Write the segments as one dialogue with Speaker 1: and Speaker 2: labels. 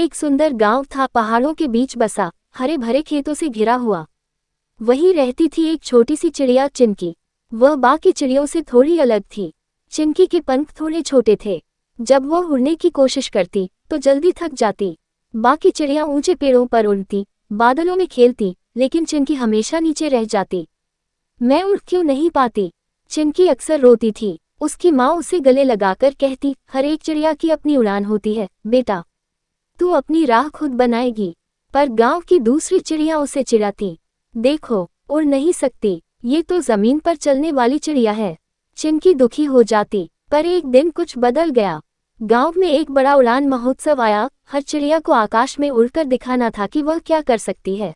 Speaker 1: एक सुंदर गांव था, पहाड़ों के बीच बसा, हरे भरे खेतों से घिरा हुआ। वहीं रहती थी एक छोटी सी चिड़िया चिनकी। वह बाकी चिड़ियों से थोड़ी अलग थी। चिनकी के पंख थोड़े छोटे थे। जब वह उड़ने की कोशिश करती तो जल्दी थक जाती। बाकी चिड़िया ऊंचे पेड़ों पर उड़ती, बादलों में खेलती, लेकिन चिनकी हमेशा नीचे रह जाती। मैं उड़ क्यों नहीं पाती? चिनकी अक्सर रोती थी। उसकी माँ उसे गले लगाकर कहती, हर एक चिड़िया की अपनी उड़ान होती है बेटा, तू अपनी राह खुद बनाएगी। पर गांव की दूसरी चिड़िया उसे चिढ़ाती, देखो उड़ नहीं सकती, ये तो जमीन पर चलने वाली चिड़िया है। चिनकी दुखी हो जाती। पर एक दिन कुछ बदल गया। गांव में एक बड़ा उड़ान महोत्सव आया। हर चिड़िया को आकाश में उड़कर दिखाना था कि वह क्या कर सकती है।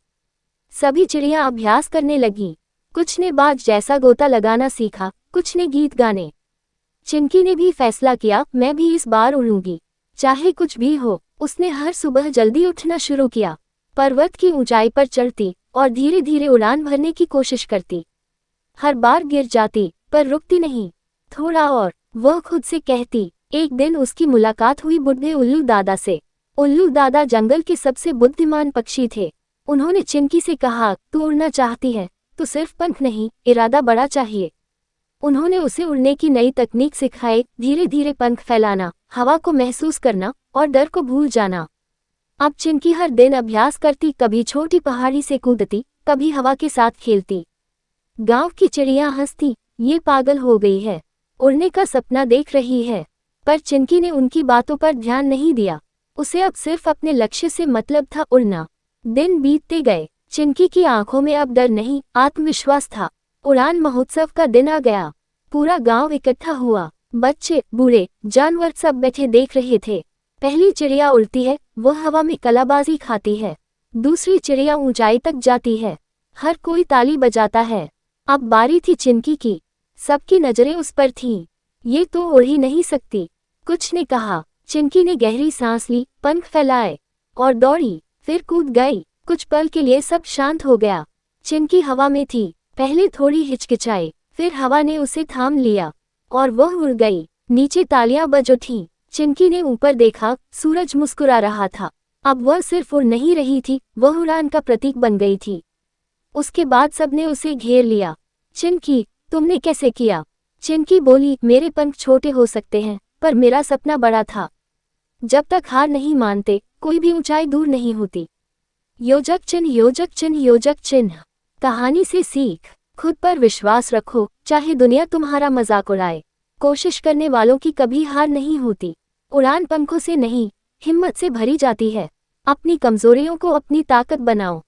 Speaker 1: सभी चिड़िया अभ्यास करने लगी। कुछ ने बाज जैसा गोता लगाना सीखा, कुछ ने गीत गाने। चिनकी ने भी फैसला किया, मैं भी इस बार उड़ूंगी, चाहे कुछ भी हो। उसने हर सुबह जल्दी उठना शुरू किया, पर्वत की ऊंचाई पर चढ़ती और धीरे धीरे उड़ान भरने की कोशिश करती। हर बार गिर जाती पर रुकती नहीं, थोड़ा और, वह खुद से कहती। एक दिन उसकी मुलाकात हुई बूढ़े उल्लू दादा से। उल्लू दादा जंगल के सबसे बुद्धिमान पक्षी थे। उन्होंने चिनकी से कहा, तू उड़ना चाहती है तो सिर्फ पंख नहीं, इरादा बड़ा चाहिए। उन्होंने उसे उड़ने की नई तकनीक सिखाई, धीरे धीरे पंख फैलाना, हवा को महसूस करना और डर को भूल जाना। अब चिनकी हर दिन अभ्यास करती, कभी छोटी पहाड़ी से कूदती, कभी हवा के साथ खेलती। गांव की चिड़िया हंसती, ये पागल हो गई है, उड़ने का सपना देख रही है। पर चिनकी ने उनकी बातों पर ध्यान नहीं दिया। उसे अब सिर्फ अपने लक्ष्य से मतलब था, उड़ना। दिन बीतते गए। चिनकी की आंखों में अब डर नहीं, आत्मविश्वास था। उड़ान महोत्सव का दिन आ गया। पूरा गांव इकट्ठा हुआ। बच्चे, बूढ़े, जानवर सब बैठे देख रहे थे। पहली चिड़िया उड़ती है, वह हवा में कलाबाजी खाती है। दूसरी चिड़िया ऊंचाई तक जाती है। हर कोई ताली बजाता है। अब बारी थी चिनकी की। सबकी नजरें उस पर थीं। ये तो उड़ ही नहीं सकती, कुछ ने कहा। चिनकी ने गहरी सांस ली, पंख फैलाए और दौड़ी, फिर कूद गई। कुछ पल के लिए सब शांत हो गया। चिनकी हवा में थी। पहले थोड़ी हिचकिचाई, फिर हवा ने उसे थाम लिया और वह उड़ गई। नीचे तालियां बज उठीं। चिनकी ने ऊपर देखा, सूरज मुस्कुरा रहा था। अब वह सिर्फ उड़ नहीं रही थी, वह उड़ान का प्रतीक बन गई थी। उसके बाद सबने उसे घेर लिया। चिनकी, तुमने कैसे किया? चिनकी बोली, मेरे पंख छोटे हो सकते हैं, पर मेरा सपना बड़ा था। जब तक हार नहीं मानते, कोई भी ऊंचाई दूर नहीं होती। योजक चिन्ह, योजक चिन्ह, योजक चिन्ह। कहानी से सीख, खुद पर विश्वास रखो, चाहे दुनिया तुम्हारा मजाक उड़ाए। कोशिश करने वालों की कभी हार नहीं होती। उड़ान पंखों से नहीं, हिम्मत से भरी जाती है। अपनी कमजोरियों को अपनी ताकत बनाओ।